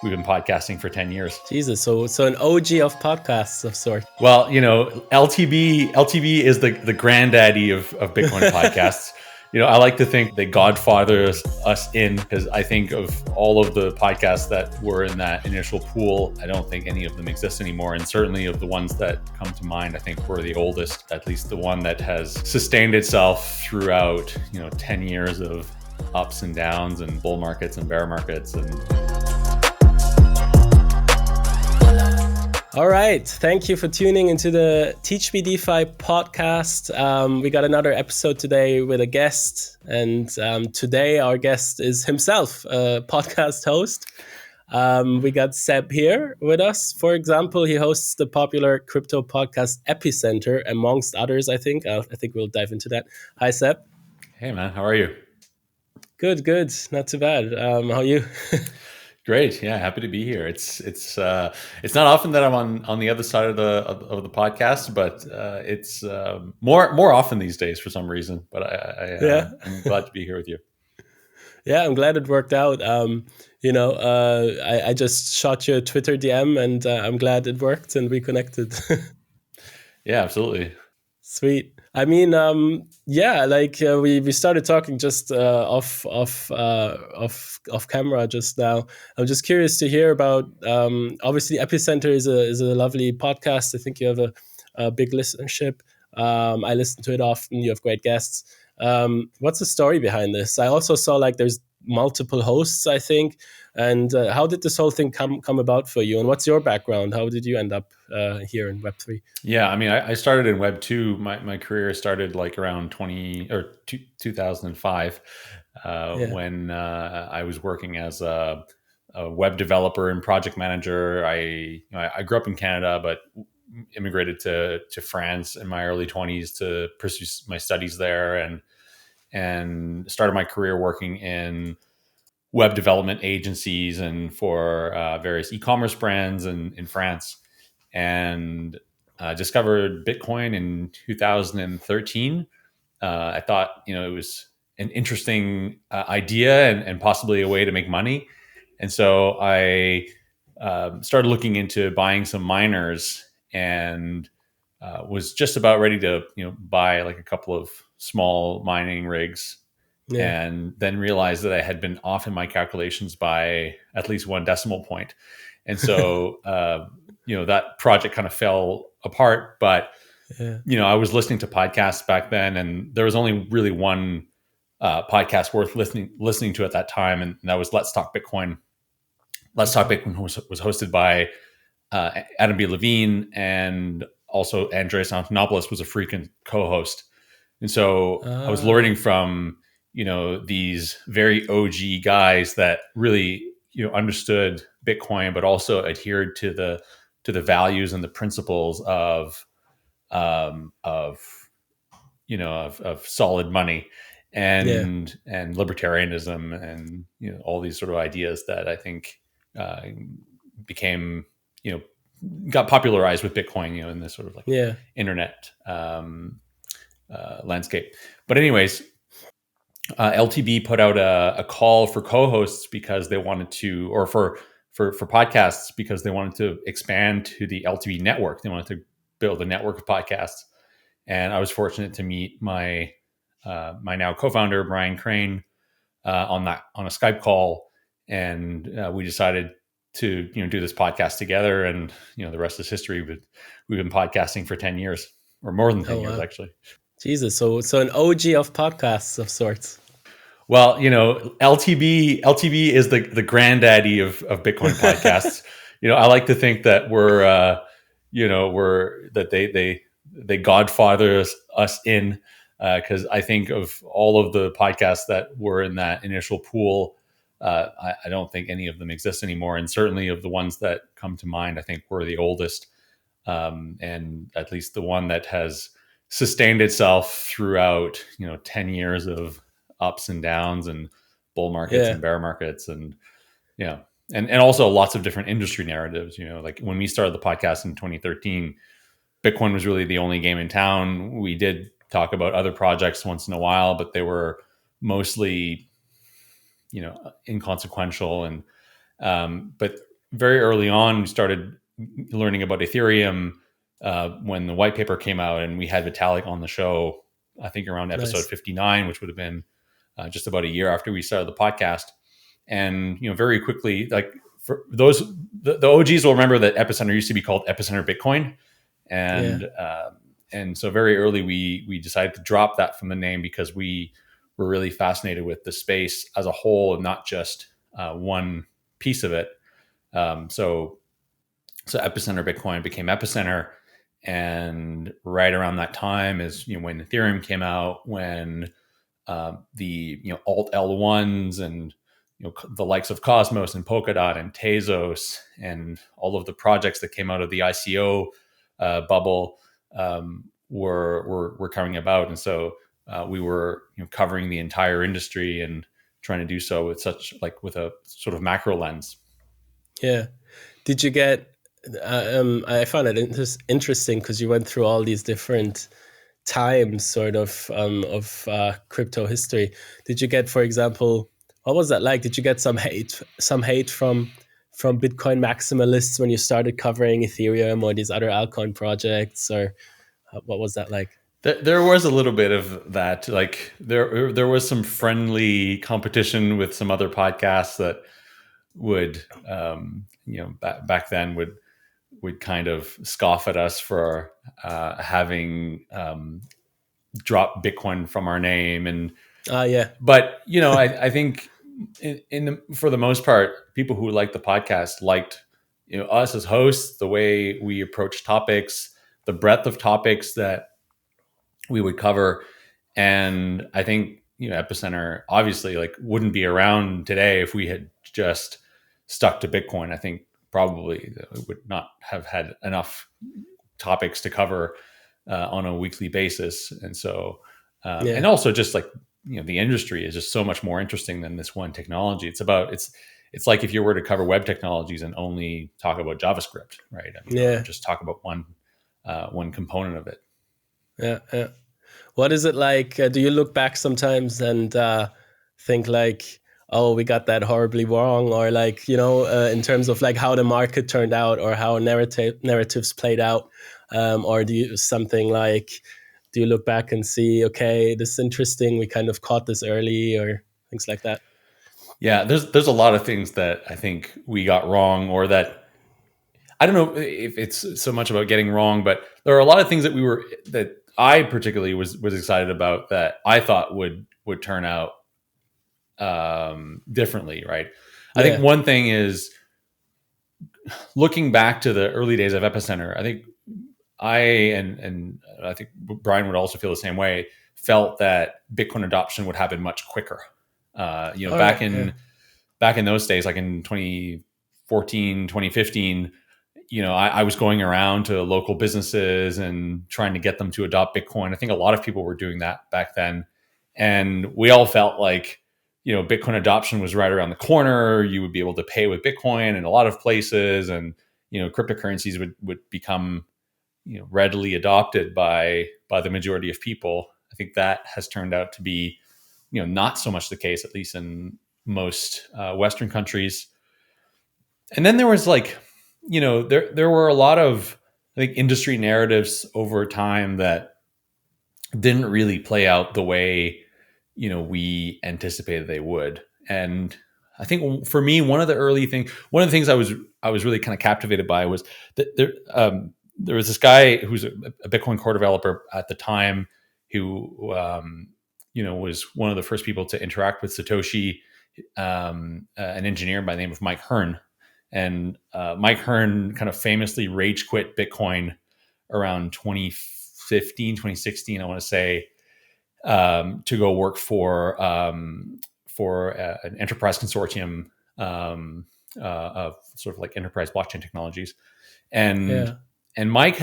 we've been podcasting for 10 years. Jesus, so an OG of podcasts of sorts. Well, LTB is the granddaddy of Bitcoin podcasts. I like to think they godfathers us in, because I think of all of the podcasts that were in that initial pool, I don't think any of them exist anymore. And certainly of the ones that come to mind, I think we're the oldest, at least the one that has sustained itself throughout, 10 years of ups and downs and bull markets and bear markets. All right. Thank you for tuning into the TEACHMEDEFI podcast. We got another episode today with a guest. And today our guest is himself, a podcast host. We got Seb here with us. For example, he hosts the popular crypto podcast Epicenter, amongst others, I think. I think we'll dive into that. Hi, Seb. Hey, man. How are you? Good. Not too bad. How are you? Great. Yeah, happy to be here. It's not often that I'm on the other side of the podcast, but it's more often these days for some reason. But I'm glad to be here with you. Yeah, I'm glad it worked out. I just shot you a Twitter DM, and I'm glad it worked and we connected. Yeah, absolutely. Sweet. I mean, we started talking just off camera just now. I'm just curious to hear about. Obviously, Epicenter is a lovely podcast. I think you have a big listenership. I listen to it often. You have great guests. What's the story behind this? I also saw there's multiple hosts, I think. And how did this whole thing come about for you? And what's your background? How did you end up here in Web3? Yeah, I mean, I started in Web 2. My career started around 2005 when I was working as a web developer and project manager. I grew up in Canada, but immigrated to France in my early 20s to pursue my studies there, and started my career working in web development agencies and for various e-commerce brands in France, and discovered Bitcoin in 2013. I thought, it was an interesting idea and possibly a way to make money. And so I started looking into buying some miners, and was just about ready to, buy a couple of small mining rigs. Yeah. And then realized that I had been off in my calculations by at least one decimal point. And so, that project kind of fell apart. But, I was listening to podcasts back then, and there was only really one podcast worth listening to at that time. And that was Let's Talk Bitcoin. Let's Talk Bitcoin was hosted by Adam B. Levine, and also Andreas Antonopoulos was a frequent co-host. And so I was learning from these very OG guys that really, understood Bitcoin, but also adhered to the values and the principles of solid money and libertarianism, and all these sort of ideas that I think became got popularized with Bitcoin, in this sort of internet landscape. But anyways, LTB put out a call for co-hosts because they wanted to, or for podcasts because they wanted to expand to the LTB network. They wanted to build a network of podcasts. And I was fortunate to meet my now co-founder, Brian Crane, on a Skype call. And we decided to, do this podcast together. And, the rest is history. But we've been podcasting for 10 years, or more than 10 years, actually. Jesus, so an OG of podcasts of sorts. Well, LTB is the granddaddy of Bitcoin podcasts. I like to think that they godfather us in, because I think of all of the podcasts that were in that initial pool, I don't think any of them exist anymore. And certainly of the ones that come to mind, I think we're the oldest, and at least the one that has sustained itself throughout 10 years of ups and downs and bull markets and bear markets, and and also lots of different industry narratives. Like when we started the podcast in 2013, Bitcoin was really the only game in town. We did talk about other projects once in a while, but they were mostly inconsequential. And but very early on, we started learning about Ethereum when the white paper came out, and we had Vitalik on the show, I think around episode 59, which would have been just about a year after we started the podcast. And, very quickly, like for those, the OGs will remember that Epicenter used to be called Epicenter Bitcoin. And so very early, we decided to drop that from the name because we were really fascinated with the space as a whole and not just one piece of it. So Epicenter Bitcoin became Epicenter. And right around that time is, when Ethereum came out, when the alt L1s and the likes of Cosmos and Polkadot and Tezos and all of the projects that came out of the ICO bubble were coming about, and so we were covering the entire industry and trying to do so with with a sort of macro lens. Yeah. Did you get? I found it interesting because you went through all these different times, sort of crypto history. Did you get, for example, what was that like? Did you get some hate from Bitcoin maximalists when you started covering Ethereum or these other altcoin projects, or what was that like? There was a little bit of that. Like there was some friendly competition with some other podcasts that would, back then would kind of scoff at us for having dropped Bitcoin from our name. And but I think for the most part, people who liked the podcast liked us as hosts, the way we approach topics, the breadth of topics that we would cover. And I think Epicenter obviously wouldn't be around today if we had just stuck to Bitcoin. I think probably we would not have had enough topics to cover on a weekly basis. And so and also just the industry is just so much more interesting than this one technology. It's like if you were to cover web technologies and only talk about JavaScript, right? Just talk about one component of it. Yeah. What is it like? Do you look back sometimes and think oh, we got that horribly wrong, or in terms of how the market turned out or how narratives played out, or do you look back and see, okay, this is interesting, we kind of caught this early, or things like that? Yeah, there's a lot of things that I think we got wrong, or that I don't know if it's so much about getting wrong, but there are a lot of things that I particularly was excited about that I thought would turn out differently, right? I think one thing is looking back to the early days of Epicenter. I think and I think Brian would also feel the same way, felt that Bitcoin adoption would happen much quicker. Back in those days, like in 2014, 2015, I was going around to local businesses and trying to get them to adopt Bitcoin. I think a lot of people were doing that back then. And we all felt like, Bitcoin adoption was right around the corner. You would be able to pay with Bitcoin in a lot of places, and, cryptocurrencies would become, readily adopted by the majority of people. I think that has turned out to be, not so much the case, at least in most Western countries. And then there was there were a lot of, I think, industry narratives over time that didn't really play out the way, we anticipated they would. And I think for me, one of the things I was really kind of captivated by was that there was this guy who's a Bitcoin core developer at the time who, was one of the first people to interact with Satoshi, an engineer by the name of Mike Hearn. And Mike Hearn kind of famously rage quit Bitcoin around 2015, 2016, I want to say, to go work for an enterprise consortium of sort of enterprise blockchain technologies. And Mike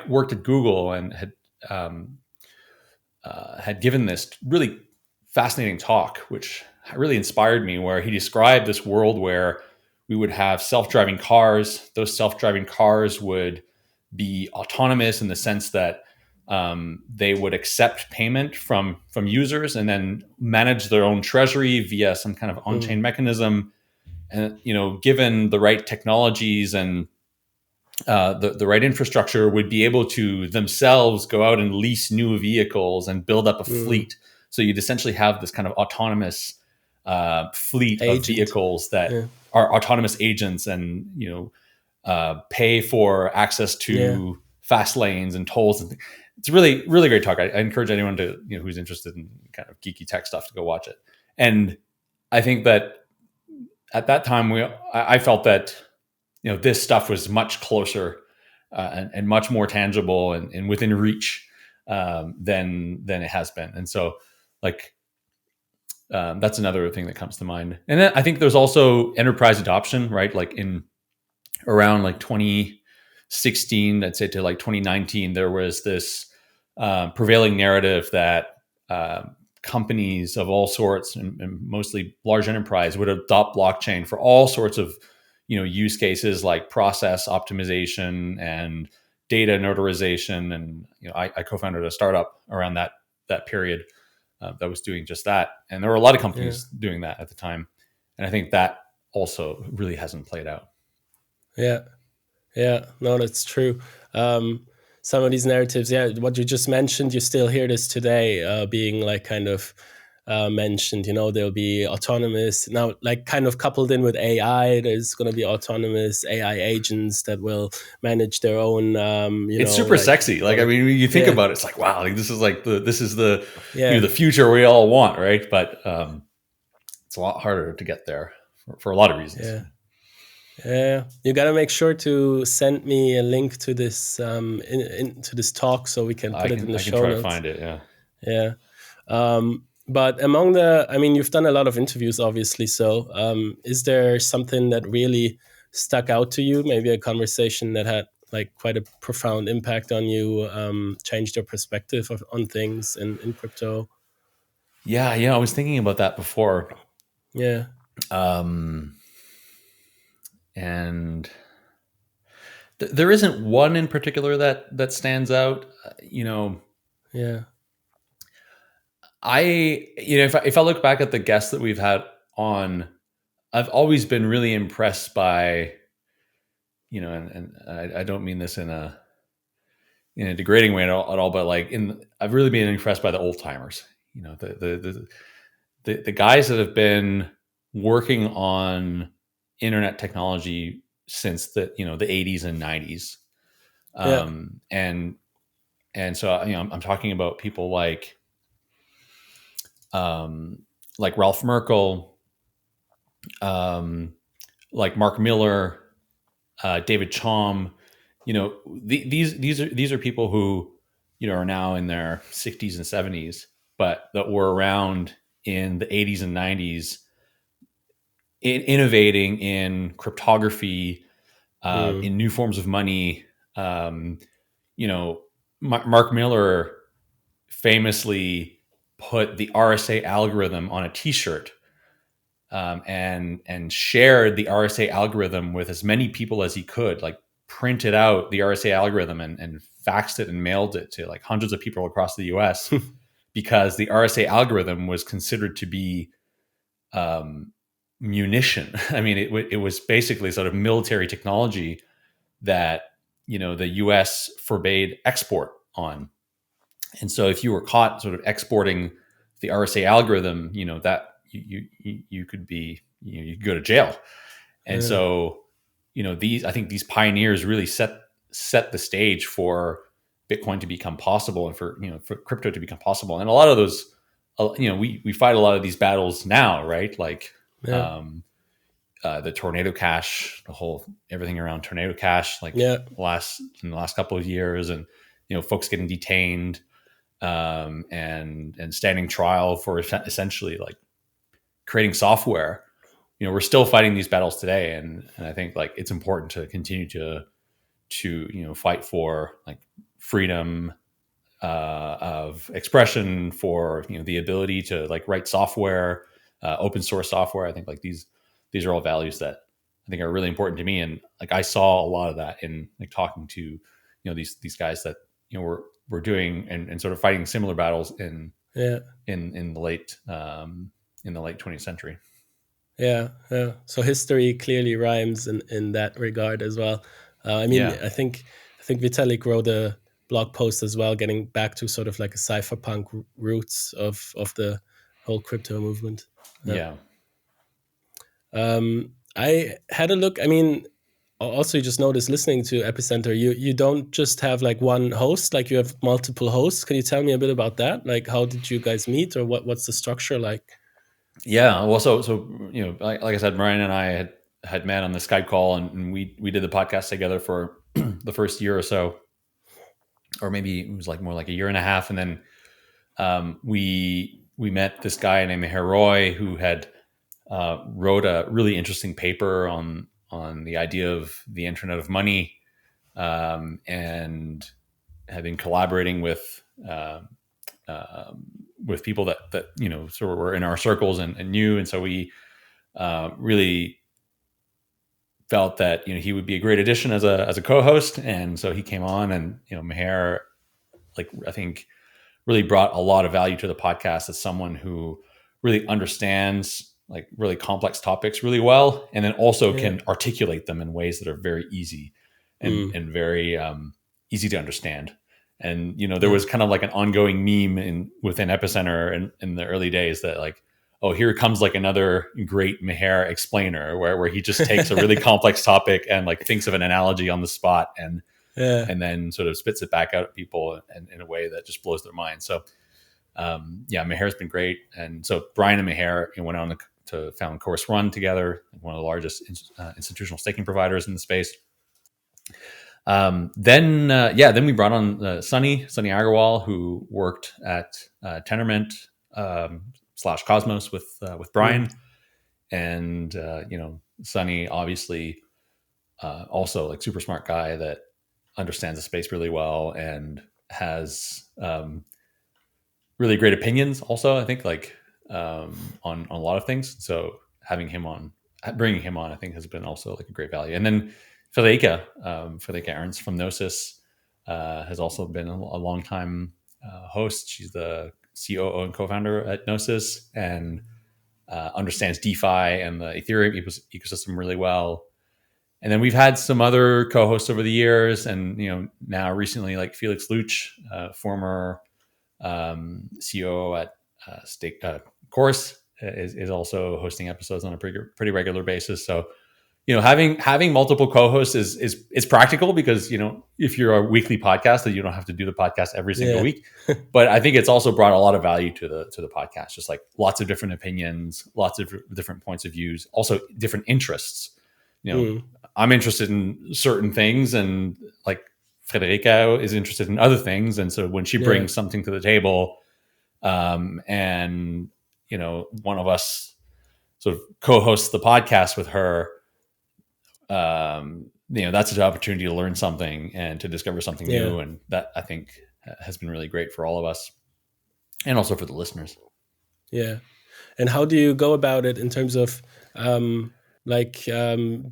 worked at Google and had given this really fascinating talk, which really inspired me, where he described this world where we would have self-driving cars. Those self-driving cars would be autonomous in the sense that they would accept payment from users and then manage their own treasury via some kind of on-chain mechanism. and given the right technologies and the right infrastructure, would be able to themselves go out and lease new vehicles and build up a fleet. So you'd essentially have this kind of autonomous fleet of vehicles that are autonomous agents, and pay for access to fast lanes and tolls. And it's really, really great talk. I encourage anyone to who's interested in kind of geeky tech stuff to go watch it. And I think that at that time I felt that this stuff was much closer and much more tangible and within reach than it has been. And so that's another thing that comes to mind. And then I think there's also enterprise adoption, right? Like in around 2016, I'd say to 2019, there was this prevailing narrative that companies of all sorts and mostly large enterprise would adopt blockchain for all sorts of use cases like process optimization and data notarization. And I co-founded a startup around that period that was doing just that. And there were a lot of companies doing that at the time. And I think that also really hasn't played out. Yeah, no, that's true. Some of these narratives, what you just mentioned, you still hear this today being kind of mentioned. There'll be autonomous now, kind of coupled in with AI. There's going to be autonomous AI agents that will manage their own. It's super sexy. I mean, when you think about it, it's like, wow, this is the the future we all want, right? But it's a lot harder to get there for a lot of reasons. Yeah, you got to make sure to send me a link to this to this talk so we can put it in the show notes. I can try to find it. Yeah. But among you've done a lot of interviews, obviously. So, is there something that really stuck out to you? Maybe a conversation that had quite a profound impact on you, changed your perspective on things in crypto? Yeah. I was thinking about that before. Yeah. And there isn't one in particular that stands out. Yeah. If I look back at the guests that we've had on, I've always been really impressed by, and I don't mean this in a degrading way at all, but I've really been impressed by the old timers. The guys that have been working on internet technology since the 80s and 90s. And so I'm talking about people like Ralph Merkel, like Mark Miller, David Chaum. These are people who are now in their 60s and 70s, but that were around in the 80s and 90s innovating in cryptography, in new forms of money. Mark Miller famously put the RSA algorithm on a T-shirt, and shared the RSA algorithm with as many people as he could. Printed out the RSA algorithm and faxed it and mailed it to hundreds of people across the U.S. because the RSA algorithm was considered to be munition. I mean, it was basically sort of military technology that the U.S. forbade export on. And so if you were caught sort of exporting the RSA algorithm, that you could be, you could go to jail. And so I think these pioneers really set the stage for Bitcoin to become possible, and for crypto to become possible. And a lot of those, we fight a lot of these battles now, right? The Tornado Cash, everything around Tornado Cash, in the last couple of years, and folks getting detained, and standing trial for essentially creating software. We're still fighting these battles today, and I think it's important to continue to fight for freedom of expression, for the ability to write software, open source software. I think these are all values that I think are really important to me, and I saw a lot of that in talking to these guys that were doing and sort of fighting similar battles in the late 20th century. Yeah, yeah. So history clearly rhymes in that regard as well. I mean, Yeah. I think Vitalik wrote a blog post as well, getting back to sort of like a cypherpunk roots of the whole crypto movement. Yeah. Yeah. I had a look. I mean, also you just noticed listening to Epicenter, you don't just have like one host, like you have multiple hosts. Can you tell me a bit about that? Like, how did you guys meet, or what's the structure like? Yeah. Well, so like I said, Brian and I had met on the Skype call, and we did the podcast together for the first year or so, or maybe it was like more like a year and a half, and then we met this guy named Meher Roy who had wrote a really interesting paper on the idea of the Internet of Money, and had been collaborating with people that sort of were in our circles and knew, and so we really felt that he would be a great addition as a co-host, and so he came on, and Meher, like, I think, really brought a lot of value to the podcast as someone who really understands like really complex topics really well, and then also Yeah. can articulate them in ways that are very easy and very easy to understand. And there was kind of like an ongoing meme within Epicenter in the early days that, like, oh, here comes like another great Meher explainer, where he just takes a really complex topic and like thinks of an analogy on the spot, and Yeah. then sort of spits it back out at people in a way that just blows their mind. So yeah, Meher's been great. And so Brian and Meher went on to found Course Run together, one of the largest institutional staking providers in the space. Then we brought on Sunny Agarwal, who worked at Tenormint / Cosmos with Brian. And Sunny, obviously, also like super smart guy that understands the space really well and has really great opinions also, I think, like on a lot of things. So bringing him on, I think, has been also like a great value. And then Frederica Ernst from Gnosis has also been a long time host. She's the COO and co-founder at Gnosis, and understands DeFi and the Ethereum ecosystem really well. And then we've had some other co-hosts over the years, and now recently, like Felix Luch, former COO at Course, is also hosting episodes on a pretty regular basis. So having multiple co-hosts is practical, because if you're a weekly podcast, then you don't have to do the podcast every single week. But I think it's also brought a lot of value to the podcast, just like lots of different opinions, lots of different points of views, also different interests. I'm interested in certain things, and like Frederica is interested in other things, and so when she brings something to the table, and one of us sort of co-hosts the podcast with her, that's an opportunity to learn something and to discover something new, and that, I think, has been really great for all of us, and also for the listeners. Yeah. And how do you go about it in terms of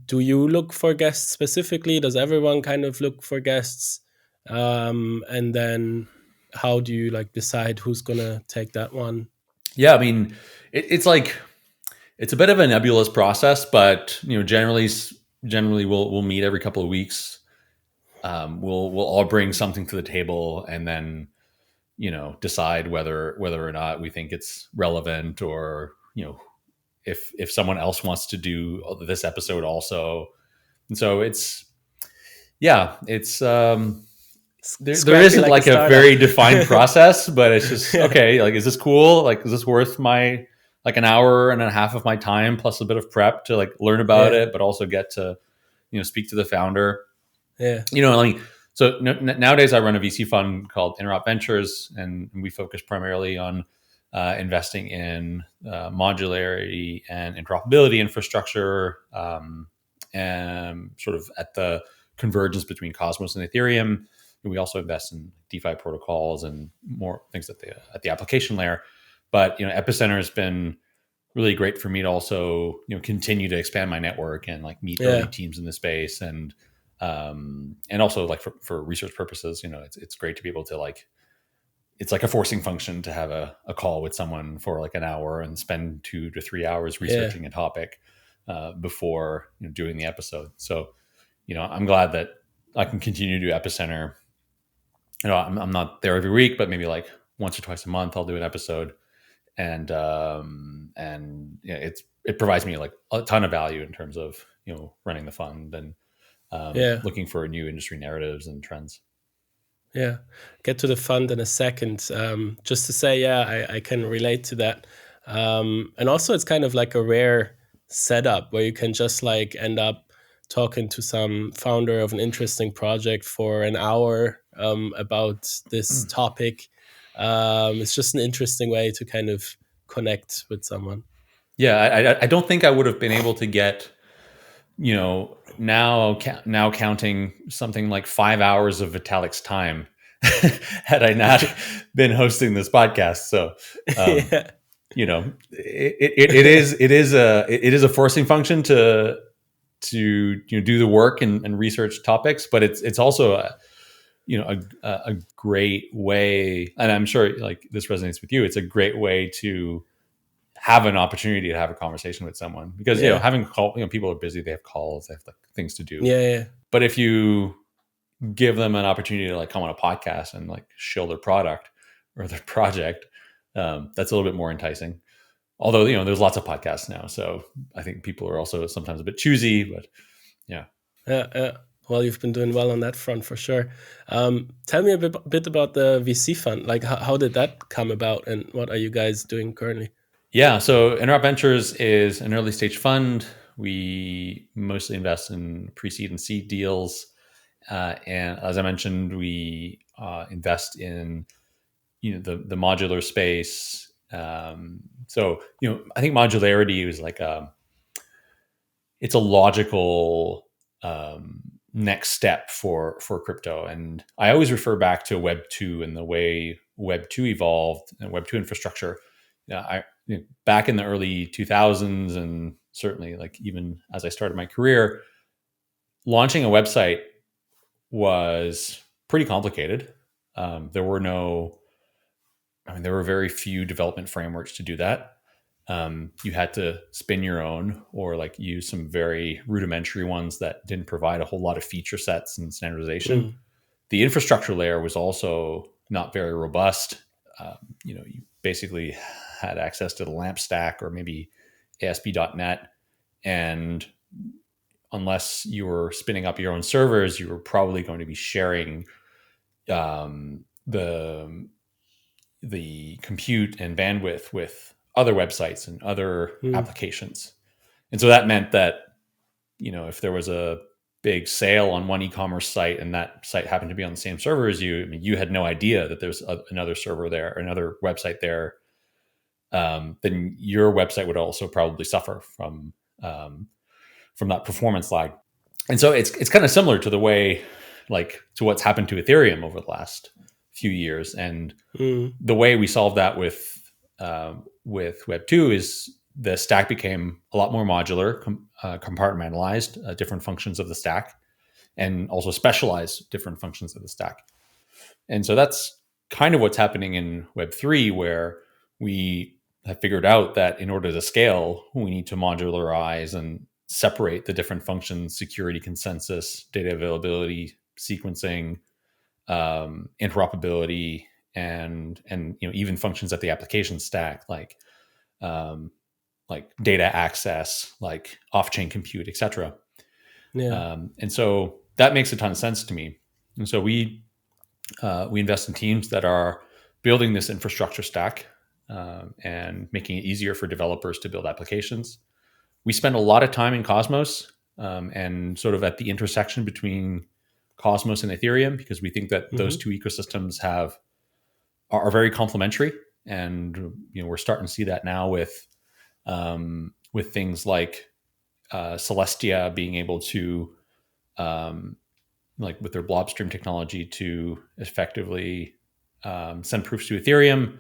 do you look for guests specifically? Does everyone kind of look for guests? And then how do you decide who's gonna take that one? Yeah, I mean, it's a bit of a nebulous process, but generally we'll meet every couple of weeks. We'll all bring something to the table, and then decide whether or not we think it's relevant, or if someone else wants to do this episode also. And so there isn't like a very defined process, but it's just okay, like, is this cool? Like, is this worth my an hour and a half of my time plus a bit of prep to like learn about it, but also get to speak to the founder? So nowadays I run a VC fund called Interop Ventures, and we focus primarily on investing in modularity and interoperability infrastructure, and sort of at the convergence between Cosmos and Ethereum. And we also invest in DeFi protocols and more things at the application layer. But Epicenter has been really great for me to also continue to expand my network and like meet early teams in the space, and also like for research purposes, it's great to be able to like it's like a forcing function to have a call with someone for like an hour and spend 2 to 3 hours researching a topic before doing the episode. So, I'm glad that I can continue to do Epicenter. I'm not there every week, but maybe like once or twice a month, I'll do an episode, and it provides me like a ton of value in terms of running the fund and looking for new industry narratives and trends. Yeah, get to the fund in a second. Just to say, I can relate to that. And also, it's kind of like a rare setup where you can just like end up talking to some founder of an interesting project for an hour about this topic. It's just an interesting way to kind of connect with someone. Yeah, I don't think I would have been able to get, now counting something like 5 hours of Vitalik's time had I not been hosting this podcast. So, it is a forcing function to do the work and research topics, but it's also a great way, and I'm sure like this resonates with you. It's a great way to have an opportunity to have a conversation with someone, because having call, people are busy, they have calls, they have like things to do. But if you give them an opportunity to like come on a podcast and like show their product or their project, that's a little bit more enticing. Although there's lots of podcasts now, so I think people are also sometimes a bit choosy. But yeah. Well, you've been doing well on that front for sure. Tell me a bit about the VC fund. Like, how did that come about, and what are you guys doing currently? Yeah, so Interop Ventures is an early stage fund. We mostly invest in pre-seed and seed deals, and as I mentioned, we invest in the modular space. So I think modularity is like it's a logical next step for crypto, and I always refer back to Web 2 and the way Web 2 evolved and Web 2 infrastructure. Back in the early 2000s, and certainly like even as I started my career, launching a website was pretty complicated. There were very few development frameworks to do that. You had to spin your own or like use some very rudimentary ones that didn't provide a whole lot of feature sets and standardization. The infrastructure layer was also not very robust. You basically had access to the LAMP stack or maybe ASP.NET. And unless you were spinning up your own servers, you were probably going to be sharing the compute and bandwidth with other websites and other applications. And so that meant that, if there was a big sale on one e-commerce site and that site happened to be on the same server as you, you had no idea that there's another server there, or another website there. Then your website would also probably suffer from that performance lag. And so it's kind of similar to the way, like, to what's happened to Ethereum over the last few years. And the way we solved that with Web 2 is the stack became a lot more modular, compartmentalized different functions of the stack, and also specialized different functions of the stack. And so that's kind of what's happening in Web 3, where we have figured out that in order to scale, we need to modularize and separate the different functions: security, consensus, data availability, sequencing, interoperability, and even functions at the application stack, like data access, like off-chain compute, etc. And so that makes a ton of sense to me. And so we invest in teams that are building this infrastructure stack and making it easier for developers to build applications. We spend a lot of time in Cosmos and sort of at the intersection between Cosmos and Ethereum, because we think that those two ecosystems are very complementary. And we're starting to see that now with things like Celestia being able to, like with their Blobstream technology, to effectively send proofs to Ethereum.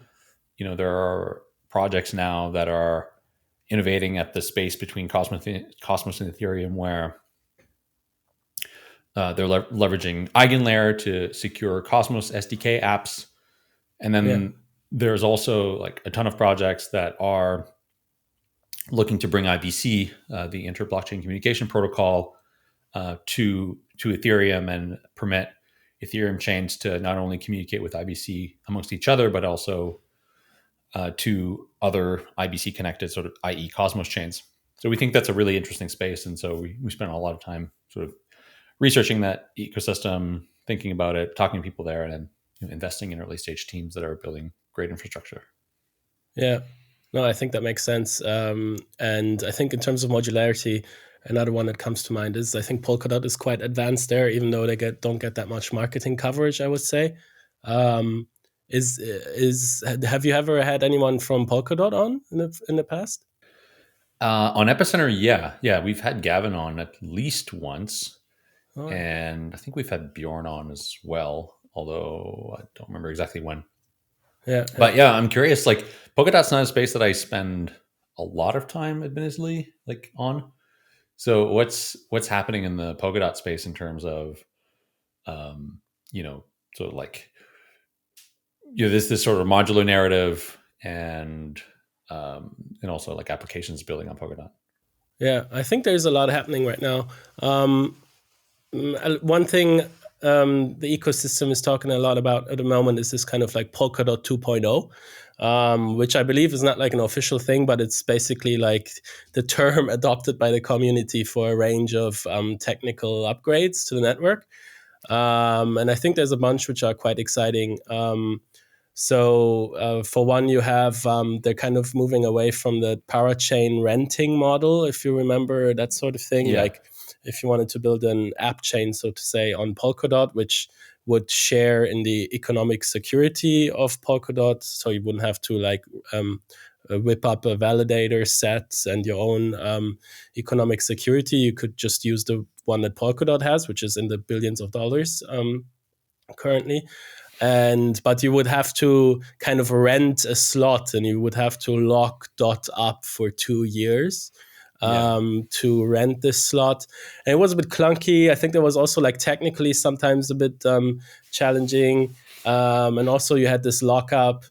There are projects now that are innovating at the space between Cosmos and Ethereum, where they're leveraging EigenLayer to secure Cosmos SDK apps, And then there's also like a ton of projects that are looking to bring IBC, the Inter-Blockchain Communication Protocol, to Ethereum and permit Ethereum chains to not only communicate with IBC amongst each other, but also to other IBC connected, sort of, i.e. Cosmos chains. So we think that's a really interesting space. And so we spent a lot of time sort of researching that ecosystem, thinking about it, talking to people there, and then investing in early stage teams that are building great infrastructure. Yeah, no, I think that makes sense. And I think in terms of modularity, another one that comes to mind is I think Polkadot is quite advanced there, even though they don't get that much marketing coverage, I would say. Have you ever had anyone from Polkadot on in the past? On Epicenter, yeah, we've had Gavin on at least once, Oh, and I think we've had Bjorn on as well, although I don't remember exactly when. yeah. But yeah, I'm curious. Like, Polkadot's not a space that I spend a lot of time, admittedly, like on. So what's happening in the Polkadot space in terms of, sort of like, this sort of modular narrative and also like applications building on Polkadot. Yeah, I think there's a lot happening right now. One thing the ecosystem is talking a lot about at the moment is this kind of like Polkadot 2.0, which I believe is not like an official thing, but it's basically like the term adopted by the community for a range of technical upgrades to the network. And I think there's a bunch which are quite exciting. So for one, you have they're kind of moving away from the parachain renting model, if you remember that sort of thing. Yeah. Like if you wanted to build an app chain, so to say, on Polkadot, which would share in the economic security of Polkadot, so you wouldn't have to like whip up a validator set and your own economic security. You could just use the one that Polkadot has, which is in the billions of dollars currently. But you would have to kind of rent a slot, and you would have to lock DOT up for 2 years to rent this slot. And it was a bit clunky. I think there was also like technically sometimes a bit challenging. And also you had this lockup,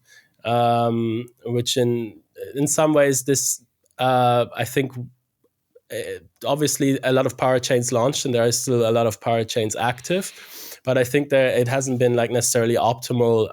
which in some ways this, I think, obviously a lot of parachains launched and there are still a lot of parachains active. But I think that it hasn't been like necessarily optimal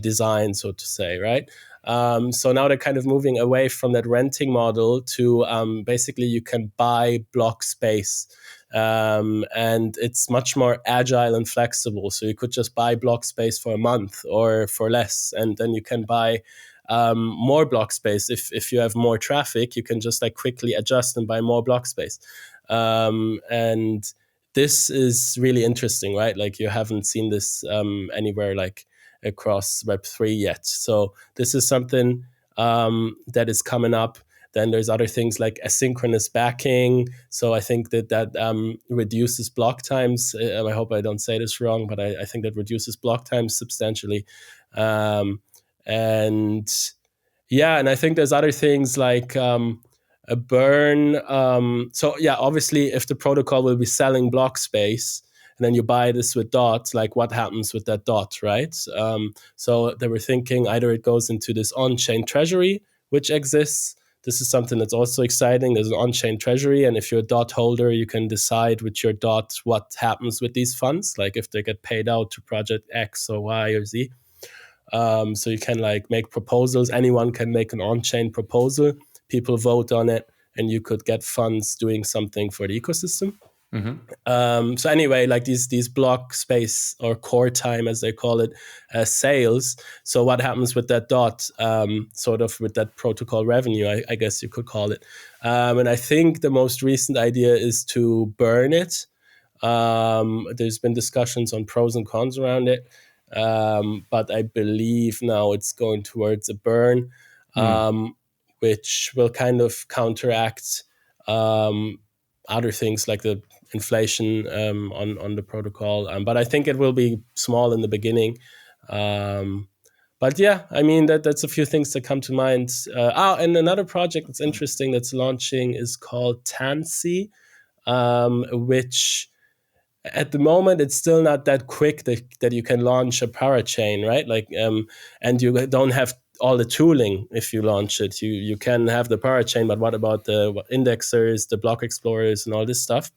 design, so to say, right? So now they're kind of moving away from that renting model to basically you can buy block space, and it's much more agile and flexible. So you could just buy block space for a month or for less, and then you can buy more block space. If you have more traffic, you can just like quickly adjust and buy more block space, and this is really interesting, right? Like you haven't seen this anywhere like across Web3 yet. So this is something that is coming up. Then there's other things like asynchronous backing. So I think that reduces block times. I hope I don't say this wrong, but I think that reduces block times substantially. And I think there's other things like a burn. So yeah, obviously if the protocol will be selling block space and then you buy this with DOT, like what happens with that DOT, right? So they were thinking either it goes into this on-chain treasury, which exists. This is something that's also exciting. There's an on-chain treasury, and if you're a DOT holder, you can decide with your DOT what happens with these funds, like if they get paid out to project X or Y or Z. So you can like make proposals. Anyone can make an on-chain proposal. People vote on it, and you could get funds doing something for the ecosystem. Mm-hmm. So anyway, like these block space or core time, as they call it, sales. So what happens with that DOT, sort of with that protocol revenue, I guess you could call it. And I think the most recent idea is to burn it. There's been discussions on pros and cons around it. But I believe now it's going towards a burn, which will kind of counteract other things like the inflation on the protocol. But I think it will be small in the beginning. But yeah, I mean, that's a few things that come to mind. And another project that's interesting that's launching is called Tansy, which at the moment it's still not that quick that you can launch a parachain, right? Like, and you don't have all the tooling. If you launch it, you can have the parachain, but what about the indexers, the block explorers, and all this stuff?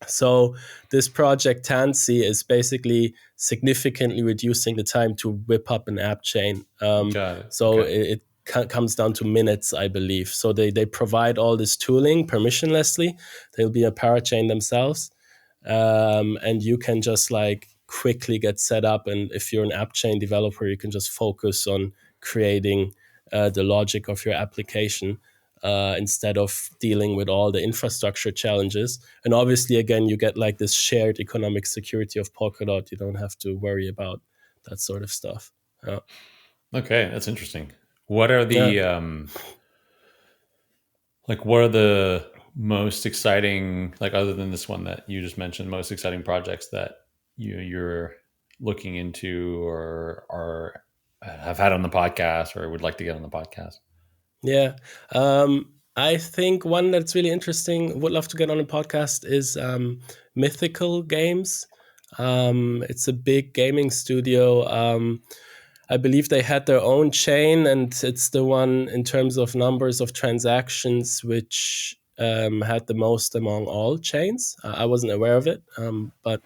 So this project Tansy is basically significantly reducing the time to whip up an app chain. Got it. So Okay. it comes down to minutes, I believe. So they provide all this tooling permissionlessly. They'll be a parachain themselves, and you can just like quickly get set up. And if you're an app chain developer, you can just focus on creating the logic of your application. Instead of dealing with all the infrastructure challenges. And obviously, again, you get like this shared economic security of Polkadot. You don't have to worry about that sort of stuff. Okay, that's interesting. What are Yeah. the what are the most exciting, like other than this one that you just mentioned, most exciting projects that you're looking into or have had on the podcast or would like to get on the podcast? Yeah. I think one that's really interesting, would love to get on a podcast, is Mythical Games. It's a big gaming studio. I believe they had their own chain, and it's the one in terms of numbers of transactions which had the most among all chains. I wasn't aware of it, but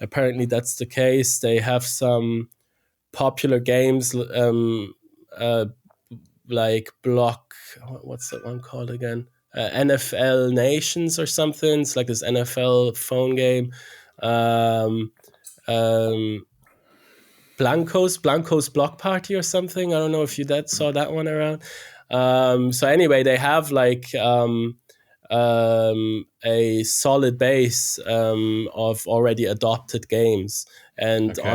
apparently that's the case. They have some popular games uh, like Block. What's that one called again? NFL Nations or something. It's like this NFL phone game. Um, um, Blanco's Block Party or something. I don't know if you saw that one around. So anyway, they have like a solid base of already adopted games and Okay.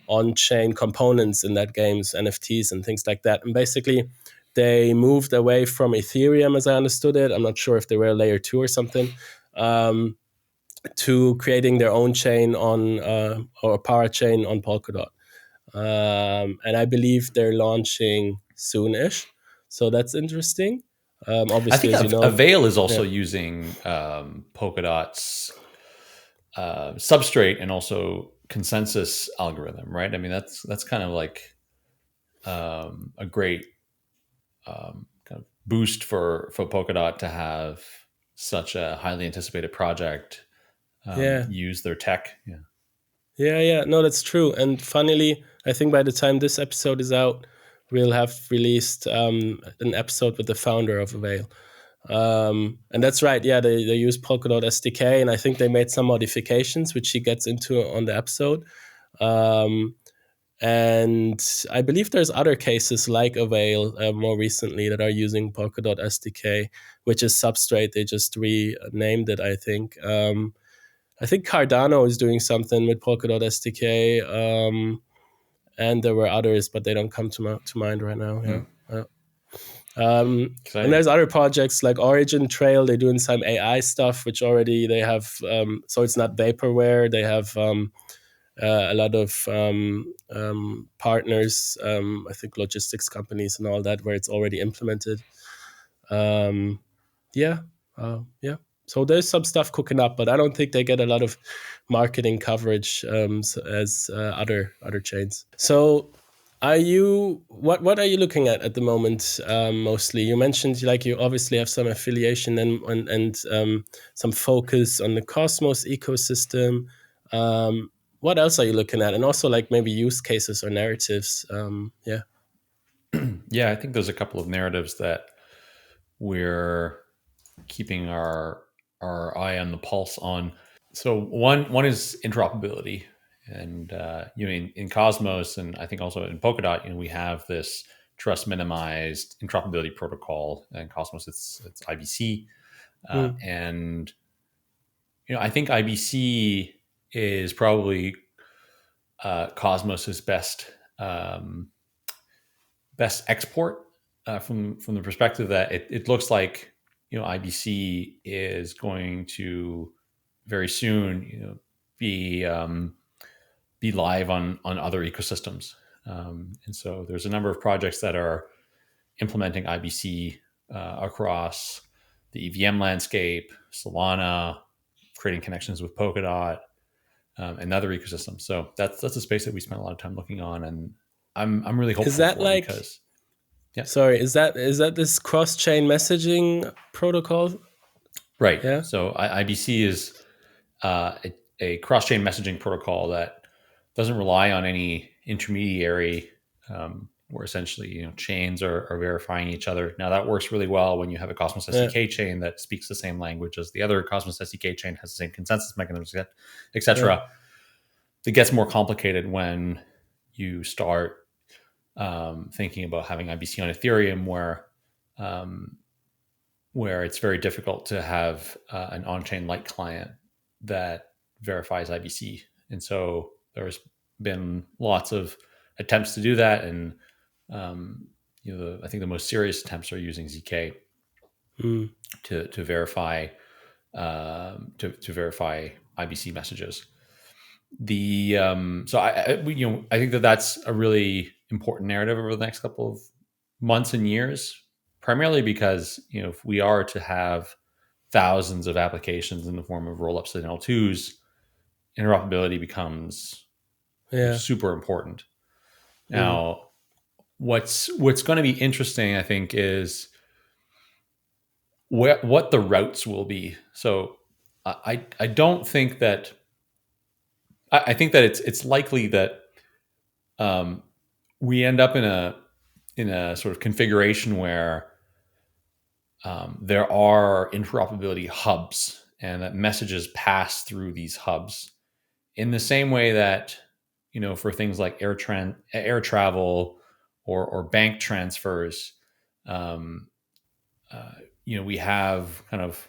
on-chain components in that games, NFTs and things like that. And basically, they moved away from Ethereum, as I understood it. I'm not sure if they were layer 2 or something. To creating their own chain on or a power chain on Polkadot. And I believe they're launching soonish. So that's interesting. I Obviously, think as you know, Avail is yeah, also using Polkadot's substrate and also consensus algorithm, right? I mean, that's kind of like a great kind of boost for Polkadot to have such a highly anticipated project yeah, use their tech. Yeah. yeah. No, that's true. And funnily, I think by the time this episode is out, we'll have released an episode with the founder of Avail. And that's right. Yeah, they use Polkadot SDK, and I think they made some modifications, which he gets into on the episode. And I believe there's other cases like Avail more recently that are using Polkadot SDK, which is Substrate. They just renamed it, I think. I think Cardano is doing something with Polkadot SDK, and there were others, but they don't come to mind right now. Yeah. And Exciting. there's other projects like Origin Trail. They're doing some AI stuff, which already they have. So it's not vaporware. They have a lot of partners, I think logistics companies and all that, where it's already implemented. Um, yeah, yeah. So there's some stuff cooking up, but I don't think they get a lot of marketing coverage as other chains. So, what are you looking at the moment? Mostly, you mentioned like you obviously have some affiliation and some focus on the Cosmos ecosystem. What else are you looking at? And also like maybe use cases or narratives. Yeah. Yeah, I think there's a couple of narratives that we're keeping our eye on the pulse on. So one is interoperability, and in Cosmos, and I think also in Polkadot, we have this trust minimized interoperability protocol. And Cosmos, it's IBC, Mm. and I think IBC is probably Cosmos's best export from the perspective that it looks like IBC is going to very soon be live on other ecosystems, and so there's a number of projects that are implementing IBC across the EVM landscape, Solana, creating connections with Polkadot and other ecosystems. So that's a space that we spent a lot of time looking on, and I'm really Is hopeful that for like, because yeah, sorry, is that this cross-chain messaging protocol? right. Yeah. So IBC is a cross-chain messaging protocol that doesn't rely on any intermediary, where essentially chains are verifying each other. Now that works really well when you have a Cosmos Yeah. SDK chain that speaks the same language as the other Cosmos SDK chain, has the same consensus mechanisms, etc. Yeah. It gets more complicated when you start thinking about having IBC on Ethereum, where it's very difficult to have an on-chain light client that verifies IBC. And so there's been lots of attempts to do that, and I think the most serious attempts are using ZK to verify to verify IBC messages. So I think that that's a really important narrative over the next couple of months and years, primarily because if we are to have thousands of applications in the form of rollups and L2s, interoperability becomes Yeah. super important. Now, what's going to be interesting, I think, is what the routes will be. So I don't think that I think that it's likely that we end up in a sort of configuration where there are interoperability hubs, and that messages pass through these hubs in the same way that for things like air travel or bank transfers, um, we have kind of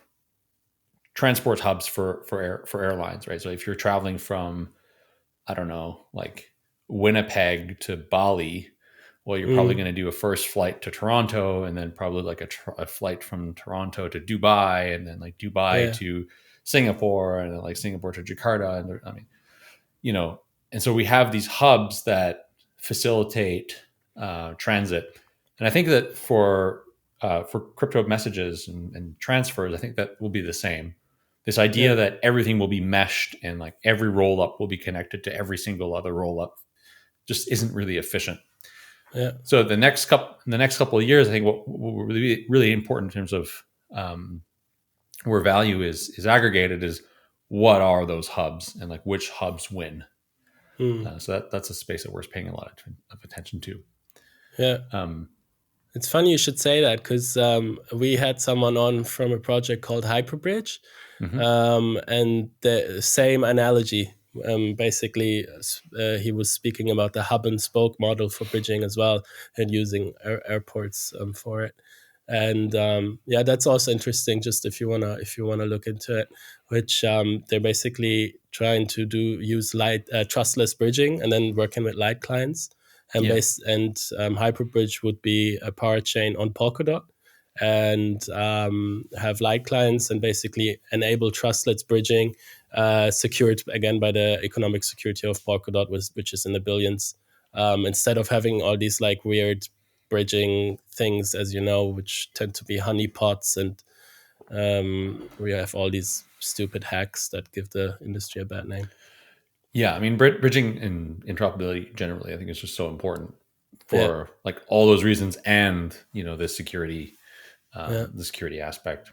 transport hubs for airlines, right? So if you're traveling from, I don't know, like Winnipeg to Bali, well, you're probably going to do a first flight to Toronto, and then probably like a flight from Toronto to Dubai, and then like Dubai Yeah. to Singapore, and then like Singapore to Jakarta. And and so we have these hubs that facilitate transit. And I think that for crypto messages and transfers, I think that will be the same. This idea Yeah. that everything will be meshed and like every roll up will be connected to every single other roll up just isn't really efficient. Yeah. So the next couple of years, I think what will be really important in terms of where value is aggregated is what are those hubs, and like which hubs win. So that's a space that we're paying a lot of attention to. Yeah. It's funny you should say that, because we had someone on from a project called Hyperbridge, and the same analogy. Basically, he was speaking about the hub and spoke model for bridging as well, and using airports for it. And that's also interesting. Just if you wanna look into it, which they're basically trying to use light trustless bridging, and then working with light clients. And Hyperbridge would be a power chain on Polkadot, and have light clients, and basically enable trustless bridging, secured again by the economic security of Polkadot, which is in the billions. Instead of having all these like weird bridging things, as you know, which tend to be honeypots, and we have all these stupid hacks that give the industry a bad name. Yeah, I mean, bridging and interoperability generally, I think, is just so important for like all those reasons, and the security aspect.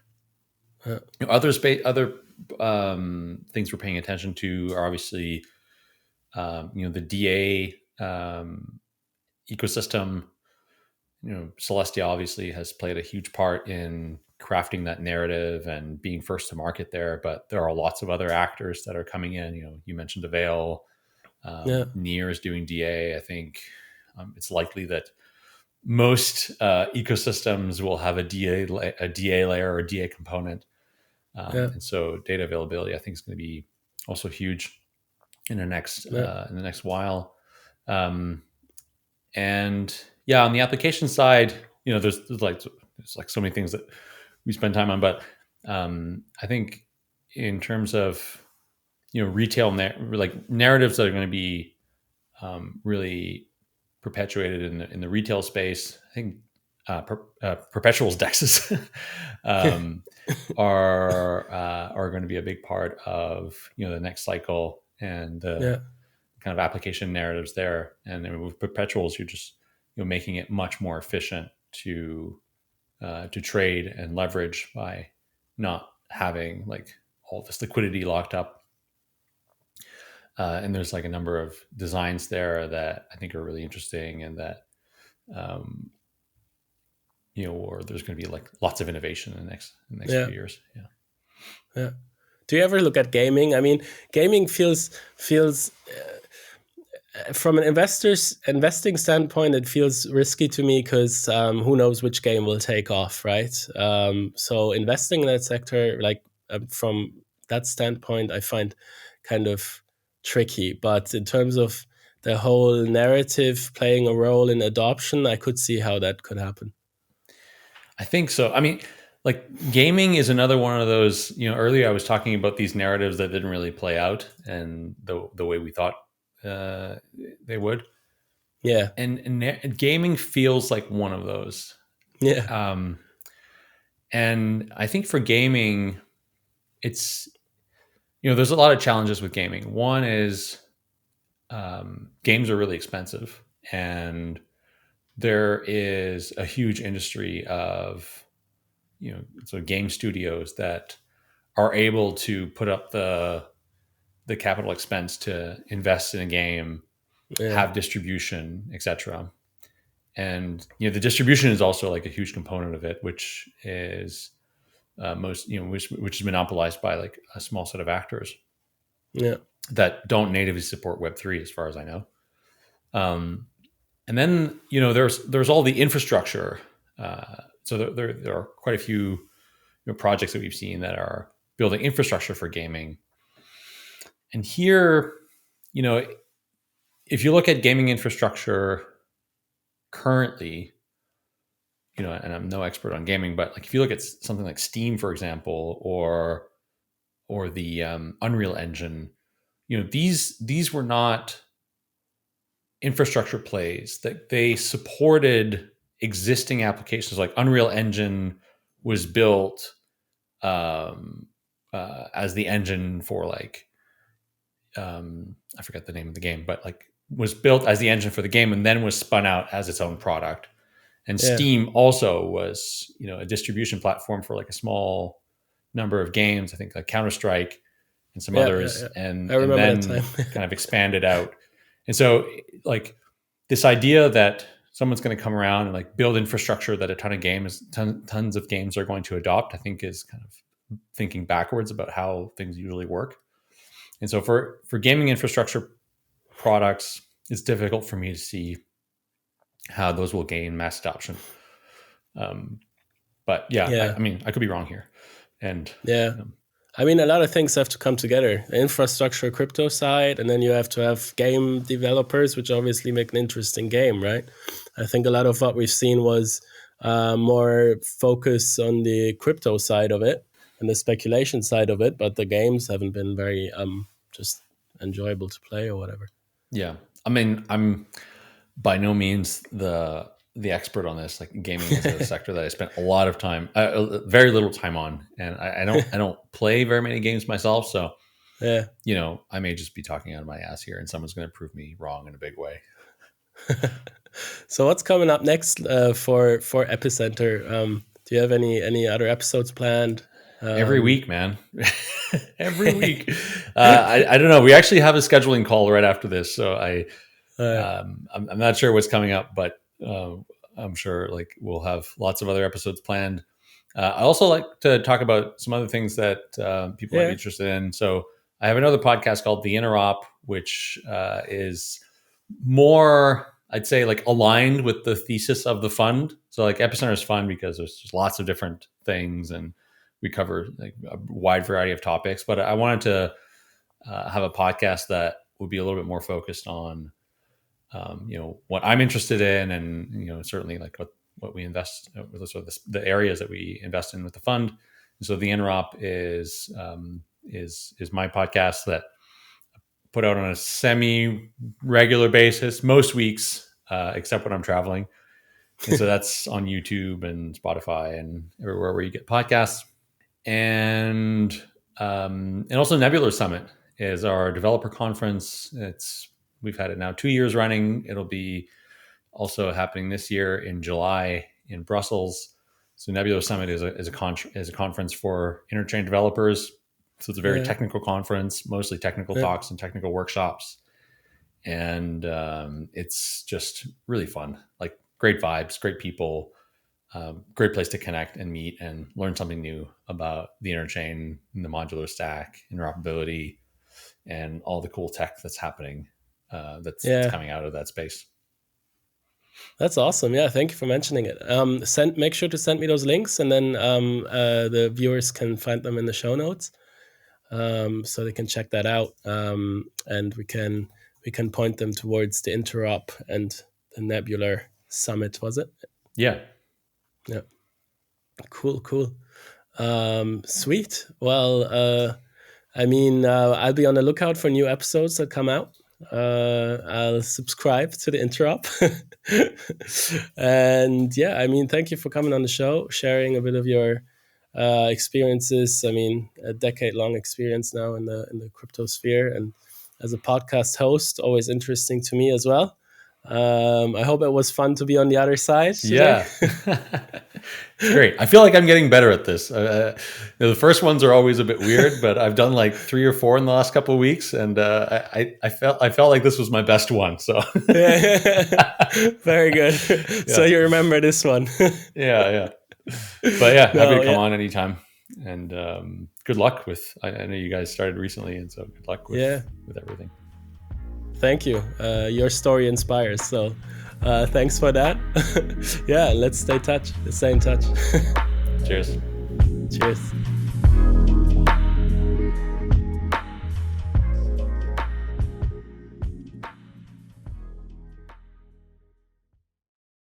Other things we're paying attention to are obviously the DA ecosystem. Celestia obviously has played a huge part in crafting that narrative and being first to market there, but there are lots of other actors that are coming in. You mentioned Avail. Near is doing DA. I think it's likely that most ecosystems will have a DA layer or a DA component. And so data availability, I think, is going to be also huge in the next while. And on the application side, there's like so many things that we spend time on, but I think in terms of retail narratives that are going to be really perpetuated in the retail space, I think perpetuals dexes are going to be a big part of the next cycle and the Yeah. kind of application narratives there. And then with perpetuals, you're just making it much more efficient to trade and leverage by not having like all this liquidity locked up. And there's like a number of designs there that I think are really interesting, and that or there's going to be like lots of innovation in the next Yeah. few years. Yeah. Yeah. Do you ever look at gaming? I mean, gaming feels from an investing standpoint, it feels risky to me because who knows which game will take off, right? So investing in that sector, like from that standpoint, I find kind of tricky. But in terms of the whole narrative playing a role in adoption, I could see how that could happen. I think so. I mean, like gaming is another one of those, earlier I was talking about these narratives that didn't really play out and the way we thought they would. Yeah. And gaming feels like one of those. Yeah. And I think for gaming, it's, there's a lot of challenges with gaming. One is games are really expensive, and there is a huge industry of, so game studios that are able to put up the capital expense to invest in a game, Yeah. have distribution, etc. And the distribution is also like a huge component of it, which is which is monopolized by like a small set of actors. Yeah. That don't natively support Web3, as far as I know. And then there's all the infrastructure. So there are quite a few projects that we've seen that are building infrastructure for gaming. And here, if you look at gaming infrastructure currently, and I'm no expert on gaming, but like if you look at something like Steam, for example, or the Unreal Engine, these were not infrastructure plays. That they supported existing applications. Like Unreal Engine was built as the engine for like I forget the name of the game, but like was built as the engine for the game and then was spun out as its own product. And Yeah. Steam also was, a distribution platform for like a small number of games, I think like Counter-Strike and some others. And I remember then that time. kind of expanded out. And so like this idea that someone's going to come around and like build infrastructure that a tons of games are going to adopt, I think is kind of thinking backwards about how things usually work. And so for gaming infrastructure products, it's difficult for me to see how those will gain mass adoption. But yeah. I mean, I could be wrong here. And yeah. I mean, a lot of things have to come together. The infrastructure, crypto side, and then you have to have game developers, which obviously make an interesting game, right? I think a lot of what we've seen was more focus on the crypto side of it and the speculation side of it, but the games haven't been very just enjoyable to play or whatever. Yeah. I mean, I'm by no means the expert on this. Like gaming is a sector that I spent a lot of time, very little time on, and I don't play very many games myself. So, yeah, I may just be talking out of my ass here, and someone's going to prove me wrong in a big way. So, what's coming up next for Epicenter? Do you have any other episodes planned? Every week, man. Every week. I don't know. We actually have a scheduling call right after this, so I'm not sure what's coming up, but I'm sure like we'll have lots of other episodes planned. I also like to talk about some other things that people might be interested in. So I have another podcast called the Interop, which is more, I'd say, like aligned with the thesis of the fund. So like Epicenter is fun because there's just lots of different things and we cover like a wide variety of topics. But I wanted to have a podcast that would be a little bit more focused on what I'm interested in, and certainly like what we invest, sort of the areas that we invest in with the fund. And so the Interop is my podcast that I put out on a semi-regular basis most weeks, except when I'm traveling. And so that's on YouTube and Spotify and everywhere where you get podcasts. And also Nebular Summit is our developer conference. We've had it now 2 years running. It'll be also happening this year in July in Brussels. So Nebular Summit is a conference for Interchain developers. So it's a very technical conference, mostly technical talks and technical workshops. And it's just really fun, like great vibes, great people, great place to connect and meet and learn something new about the Interchain, the modular stack, interoperability, and all the cool tech that's happening that's coming out of that space. That's awesome. Yeah, thank you for mentioning it. Make sure to send me those links, and then the viewers can find them in the show notes, so they can check that out, and we can point them towards the Interop and the Nebular Summit. Was it? Yeah. Cool. Sweet. Well, I'll be on the lookout for new episodes that come out. I'll subscribe to the Interop. And thank you for coming on the show, sharing a bit of your experiences. A decade-long experience now in the crypto sphere, and as a podcast host, always interesting to me as well. I hope it was fun to be on the other side today. Yeah. Great. I feel like I'm getting better at this. The first ones are always a bit weird, but I've done like 3 or 4 in the last couple of weeks, and I felt like this was my best one. So very good. Yeah. So you remember this one? Yeah. But happy to come on anytime. And good luck with. I know you guys started recently, and so good luck with everything. Thank you. Your story inspires. So thanks for that. Let's stay in touch. Cheers.